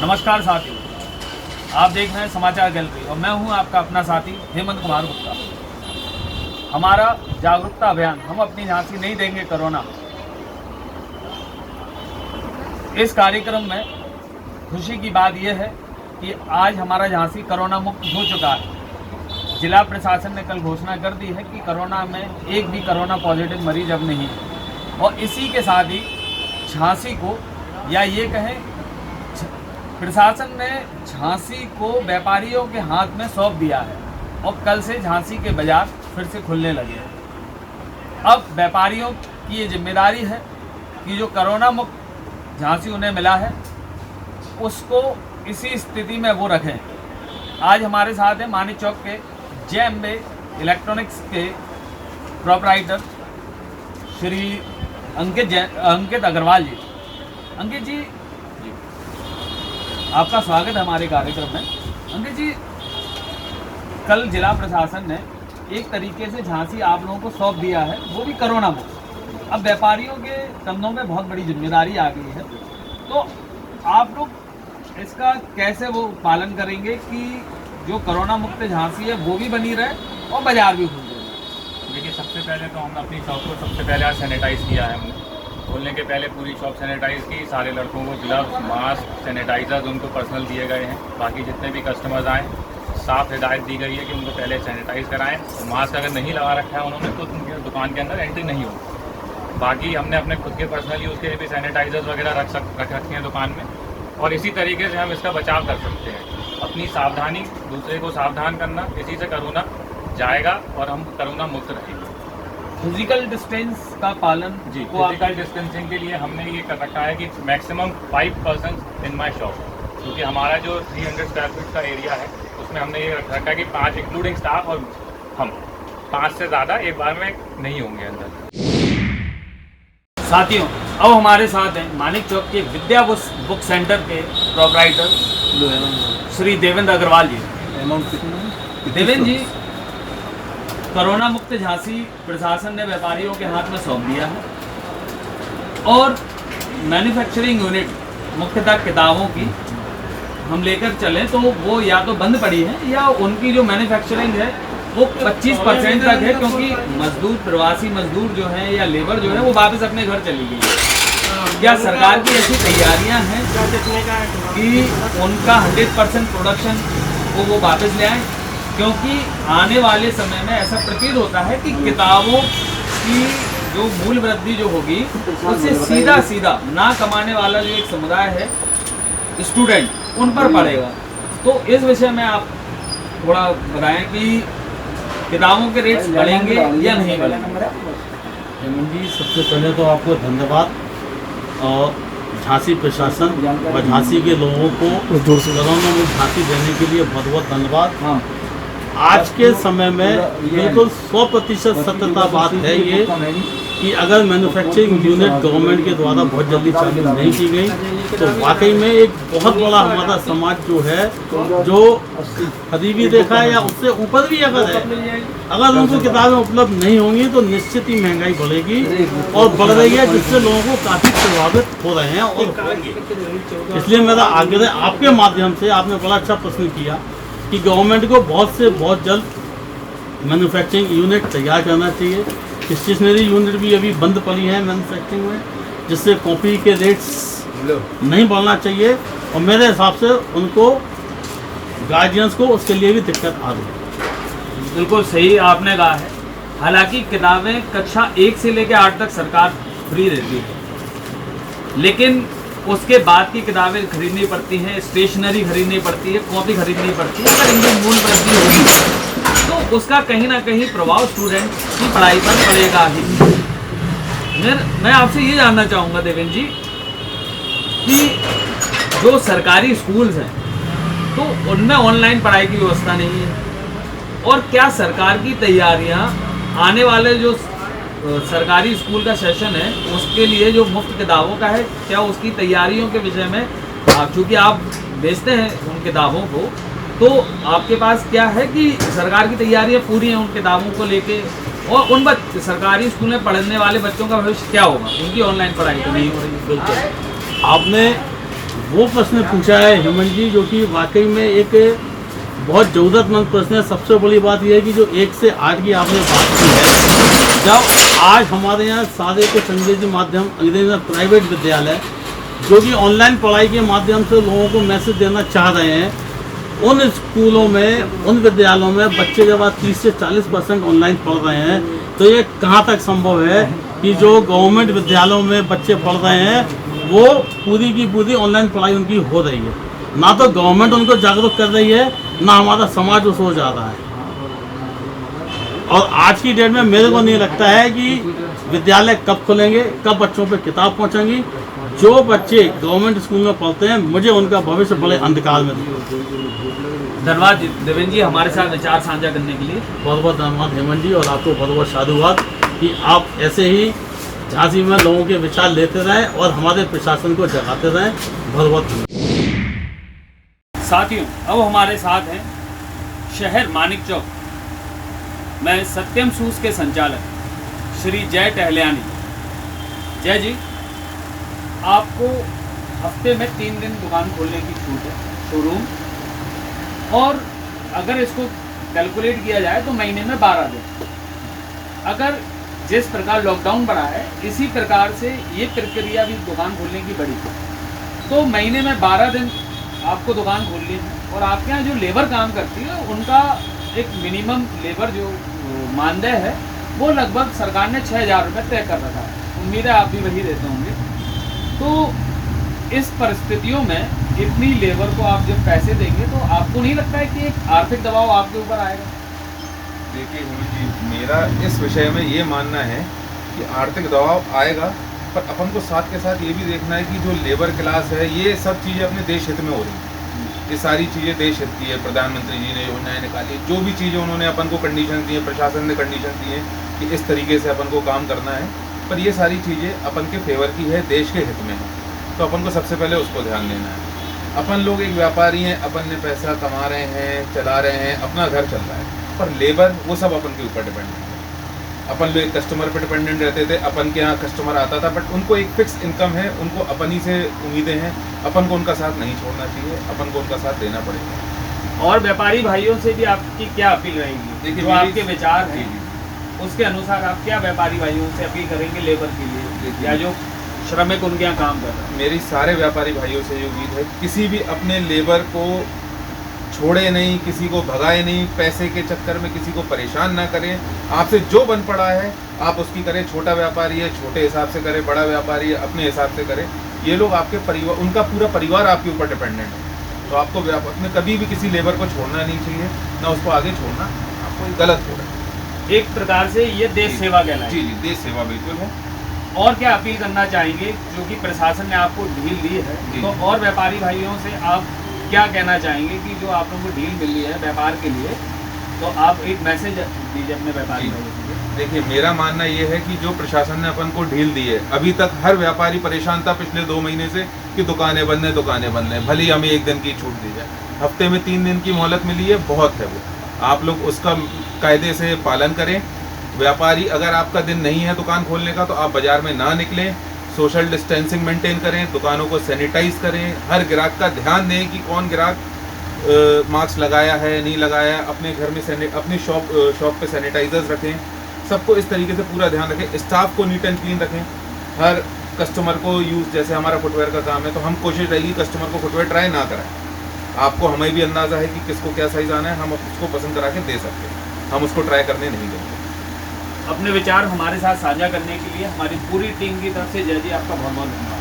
नमस्कार साथियों, आप देख रहे हैं समाचार गैलरी और मैं हूं आपका अपना साथी हेमंत कुमार गुप्ता। हमारा जागरूकता अभियान हम अपनी झांसी नहीं देंगे कोरोना, इस कार्यक्रम में खुशी की बात यह है कि आज हमारा झांसी कोरोना मुक्त हो चुका है। जिला प्रशासन ने कल घोषणा कर दी है कि कोरोना में एक भी कोरोना पॉजिटिव मरीज अब नहीं है और इसी के साथ ही झांसी को, या ये कहें प्रशासन ने झांसी को व्यापारियों के हाथ में सौंप दिया है और कल से झांसी के बाजार फिर से खुलने लगे हैं। अब व्यापारियों की ये जिम्मेदारी है कि जो कोरोना मुक्त झांसी उन्हें मिला है उसको इसी स्थिति में वो रखें। आज हमारे साथ हैं मानिक चौक के जय अम्बे इलेक्ट्रॉनिक्स के प्रोपराइटर श्री अंकित अग्रवाल जी। अंकित जी, आपका स्वागत है हमारे कार्यक्रम में। अंकित जी, कल जिला प्रशासन ने एक तरीके से झांसी आप लोगों को सौंप दिया है, वो भी कोरोना मुक्त। अब व्यापारियों के कंधों में बहुत बड़ी जिम्मेदारी आ गई है, तो आप लोग इसका कैसे वो पालन करेंगे कि जो कोरोना मुक्त झांसी है वो भी बनी रहे और बाजार भी खुल जाए? देखिए, सबसे पहले तो हमने अपनी शॉप को सबसे पहले आज सैनिटाइज़ किया है। हमने खोलने के पहले पूरी शॉप सैनिटाइज़ की, सारे लड़कों को ग्लव्स, मास्क, सैनिटाइजर्स उनको पर्सनल दिए गए हैं। बाकी जितने भी कस्टमर्स आए, साफ हिदायत दी गई है कि उनको पहले सैनिटाइज़ कराएं। तो मास्क अगर नहीं लगा रखा है उन्होंने तो उनकी दुकान के अंदर एंट्री नहीं होगी। बाकी हमने अपने खुद के पर्सनल यूज़ के लिए भी सैनिटाइजर्स वगैरह रख रखे हैं दुकान में, और इसी तरीके से हम इसका बचाव कर सकते हैं। अपनी सावधानी, दूसरे को सावधान करना, इसी से कोरोना जाएगा और हम कोरोना मुक्त रहेंगे। फिजिकल डिस्टेंस का पालन जी, फिजिकल डिस्टेंसिंग के लिए हमने ये कर रखा है कि maximum 5 persons in my shop, क्योंकि हमारा जो 300 स्क्वायर फीट का एरिया है उसमें हमने ये रख रखा है कि 5 इंक्लूडिंग स्टाफ और हम 5 से ज़्यादा एक बार में नहीं होंगे अंदर। साथियों, अब हमारे साथ हैं मानिक चौक के विद्या बुक सेंटर के प्रोपराइटर श्री देवेंद्र अग्रवाल जी। देवेंद्र जी, कोरोना मुक्त झांसी प्रशासन ने व्यापारियों के हाथ में सौंप दिया है और मैन्युफैक्चरिंग यूनिट मुख्यतः किताबों की हम लेकर चलें तो वो या तो बंद पड़ी है या उनकी जो मैन्युफैक्चरिंग है वो 25% तक है, क्योंकि मजदूर, प्रवासी मजदूर जो हैं या लेबर जो है वो वापस अपने घर चली गई है। क्या सरकार की ऐसी तैयारियां हैं कि उनका 100% प्रोडक्शन वो वापस ले आए? क्योंकि आने वाले समय में ऐसा प्रतीत होता है कि किताबों की जो मूल्य वृद्धि जो होगी उससे सीधा ना कमाने वाला जो एक समुदाय है, स्टूडेंट, उन पर पड़ेगा। तो इस विषय में आप थोड़ा बताएं कि किताबों के रेट्स बढ़ेंगे या नहीं बढ़ेंगे? हेमंत जी, सबसे पहले तो आपको धन्यवाद और झांसी प्रशासन और झांसी के लोगों को कोरोना में झांसी देने के लिए बहुत बहुत धन्यवाद। आज के समय में बिल्कुल 100% सत्यता बात है ये कि अगर मैन्युफैक्चरिंग यूनिट गवर्नमेंट के द्वारा बहुत जल्दी चालू नहीं की गई तो वाकई में एक बहुत बड़ा हमारा समाज जो है, जो कभी भी देखा है या उससे ऊपर भी अगर है, अगर उनको किताबें उपलब्ध नहीं होंगी तो निश्चित ही महंगाई बढ़ेगी और बढ़ रही है, जिससे लोगों को काफ़ी प्रभावित हो रहे हैं और होंगे। इसलिए मेरा आग्रह आपके माध्यम से, आपने बड़ा अच्छा प्रश्न किया कि गवर्नमेंट को बहुत जल्द मैन्युफैक्चरिंग यूनिट तैयार करना चाहिए। स्टेशनरी यूनिट भी अभी बंद पड़ी है मैन्युफैक्चरिंग में, जिससे कॉपी के रेट्स नहीं बढ़ना चाहिए और मेरे हिसाब से उनको गार्जियंस को उसके लिए भी दिक्कत आ रही है। बिल्कुल सही आपने कहा है। हालांकि किताबें कक्षा 1 से लेकर 8 तक सरकार फ्री देती है, लेकिन उसके बाद की किताबें खरीदनी पड़ती हैं, स्टेशनरी खरीदनी पड़ती है, कॉपी खरीदनी पड़ती है। अगर इनकी मूल्य वृद्धि होगी तो उसका कहीं ना कहीं प्रभाव स्टूडेंट की पढ़ाई पर पड़ेगा ही। मैं आपसे ये जानना चाहूँगा देवेंद्र जी कि जो सरकारी स्कूल्स हैं तो उनमें ऑनलाइन पढ़ाई की व्यवस्था नहीं है, और क्या सरकार की तैयारियां आने वाले जो सरकारी स्कूल का सेशन है उसके लिए जो मुफ्त किताबों का है, क्या उसकी तैयारियों के विषय में, चूँकि आप बेचते हैं उन किताबों को, तो आपके पास क्या है कि सरकार की तैयारियां पूरी हैं उन किताबों को लेके, और उन सरकारी स्कूल में पढ़ने वाले बच्चों का भविष्य क्या होगा? उनकी ऑनलाइन पढ़ाई तो नहीं हो रही। बिल्कुल, आपने वो प्रश्न पूछा है हेमंत जी, जो कि वाकई में एक बहुत ज़रूरतमंद प्रश्न है। सबसे बड़ी बात यह है कि जो 1 से 8 की आपने बात की है, जब आज हमारे यहाँ सारे कुछ अंग्रेजी माध्यम अंग्रेजी प्राइवेट विद्यालय जो कि ऑनलाइन पढ़ाई के माध्यम से लोगों को मैसेज देना चाह रहे हैं, उन स्कूलों में उन विद्यालयों में बच्चे जब आज 30 से 40% ऑनलाइन पढ़ रहे हैं, तो ये कहाँ तक संभव है कि जो गवर्नमेंट विद्यालयों में बच्चे पढ़ रहे हैं वो पूरी की पूरी ऑनलाइन पढ़ाई उनकी हो रही है। ना तो गवर्नमेंट उनको जागरूक कर रही है, ना हमारा समाज उस हो जा रहा है। और आज की डेट में मेरे को नहीं लगता है कि विद्यालय कब खुलेंगे, कब बच्चों पे किताब पहुंचेंगी। जो बच्चे गवर्नमेंट स्कूल में पढ़ते हैं, मुझे उनका भविष्य बड़े अंधकार में धन्यवाद देवेंद्र जी हमारे साथ विचार साझा करने के लिए। बहुत बहुत धन्यवाद हेमंत जी, और आपको बहुत बहुत साधुवाद कि आप ऐसे ही झांसी में लोगों के विचार लेते रहें और हमारे प्रशासन को जगाते रहें। बहुत बहुत धन्यवाद। साथियों, अब हमारे साथ हैं शहर मानिक चौक में सत्यम शूज के संचालक श्री जय टहलियानी। जय जी, आपको हफ्ते में 3 दिन दुकान खोलने की छूट है, शोरूम, और अगर इसको कैलकुलेट किया जाए तो महीने में 12 दिन। अगर जिस प्रकार लॉकडाउन बढ़ा है, इसी प्रकार से ये प्रक्रिया भी दुकान खोलने की बढ़ी, तो महीने में 12 दिन आपको दुकान खोलनी है। और आपके यहाँ जो लेबर काम करती है, उनका एक मिनिमम लेबर जो मानदेय है वो लगभग सरकार ने 6,000 रुपये तय कर रखा है। उम्मीद है आप भी वही देते होंगे। तो इस परिस्थितियों में इतनी लेबर को आप जब पैसे देंगे, तो आपको नहीं लगता है कि एक आर्थिक दबाव आपके ऊपर आएगा? देखिए हेमंत जी, मेरा इस विषय में ये मानना है कि आर्थिक दबाव आएगा, पर अपन को साथ के साथ ये भी देखना है कि जो लेबर क्लास है, ये सब चीज़ें अपने देश हित में हो रही हैं। ये सारी चीज़ें देश हित की है। प्रधानमंत्री जी ने योजनाएं निकाली, जो भी चीज़ें उन्होंने अपन को कंडीशन दी है, प्रशासन ने कंडीशन दी है कि इस तरीके से अपन को काम करना है, पर ये सारी चीज़ें अपन के फेवर की है, देश के हित में है। तो अपन को सबसे पहले उसको ध्यान देना है। अपन लोग एक व्यापारी हैं, अपन ने पैसा कमा रहे हैं, चला रहे हैं, अपना घर चल रहा है, पर लेबर वो सब अपन के ऊपर डिपेंडेंट है। अपन लोग एक कस्टमर पर डिपेंडेंट रहते थे, अपन के यहाँ कस्टमर आता था, बट उनको एक फिक्स इनकम है, उनको अपन ही से उम्मीदें हैं, अपन को उनका साथ नहीं छोड़ना चाहिए, अपन को उनका साथ देना पड़ेगा। और व्यापारी भाइयों से भी आपकी क्या अपील रहेगी? देखिए, जो आपके विचार हैं, जी, उसके अनुसार आप क्या व्यापारी भाइयों से अपील करेंगे लेबर के लिए, या जो श्रमिक उनके यहाँ काम कर रहे हैं? मेरी सारे व्यापारी भाइयों से ये उम्मीद है, किसी भी अपने लेबर को छोड़े नहीं, किसी को भगाए नहीं, पैसे के चक्कर में किसी को परेशान ना करें। आपसे जो बन पड़ा है आप उसकी करें। छोटा व्यापारी है, छोटे हिसाब से करे, बड़ा व्यापारी है, अपने हिसाब से करे। ये लोग आपके परिवार, उनका पूरा परिवार आपके ऊपर डिपेंडेंट है। तो आपको अपने कभी भी किसी लेबर को छोड़ना नहीं चाहिए, ना उसको आगे छोड़ना, आपको गलत हो रहा है। एक प्रकार से ये देश सेवा कहलाएगी। जी जी, देश सेवा बिल्कुल है। और क्या अपील करना चाहेंगे, जो कि प्रशासन ने आपको ढील दी है, तो और व्यापारी भाइयों से आप क्या कहना चाहेंगे कि जो आप लोगों को ढील मिली है व्यापार के लिए, तो आप एक मैसेज दीजिए अपने व्यापारी भाइयों के लिए। देखिए, मेरा मानना ये है कि जो प्रशासन ने अपन को ढील दी है, अभी तक हर व्यापारी परेशान था पिछले 2 महीने से कि दुकानें बंद हैं, भले ही हमें 1 दिन की छूट दी जाए। हफ्ते में 3 दिन की मोहलत मिली है, बहुत है वो। आप लोग उसका कायदे से पालन करें। व्यापारी, अगर आपका दिन नहीं है दुकान खोलने का, तो आप बाज़ार में ना निकलें, सोशल डिस्टेंसिंग मेंटेन करें, दुकानों को सैनिटाइज करें, हर ग्राहक का ध्यान दें कि कौन ग्राहक मास्क लगाया है, नहीं लगाया है, अपने घर में अपनी शॉप पे सैनिटाइजर्स रखें। सबको इस तरीके से पूरा ध्यान रखें। स्टाफ को नीट एंड क्लीन रखें। हर कस्टमर को यूज़, जैसे हमारा फुटवेयर का काम है, तो हम कोशिश रहेगी कस्टमर को फुटवेयर ट्राई ना कराएं। आपको, हमें भी अंदाज़ा है कि किसको क्या साइज़ आना है, हम उसको पसंद करा के दे सकते हैं, हम उसको ट्राई करने नहीं देंगे। अपने विचार हमारे साथ साझा करने के लिए हमारी पूरी टीम की तरफ से जय जी आपका बहुत बहुत धन्यवाद।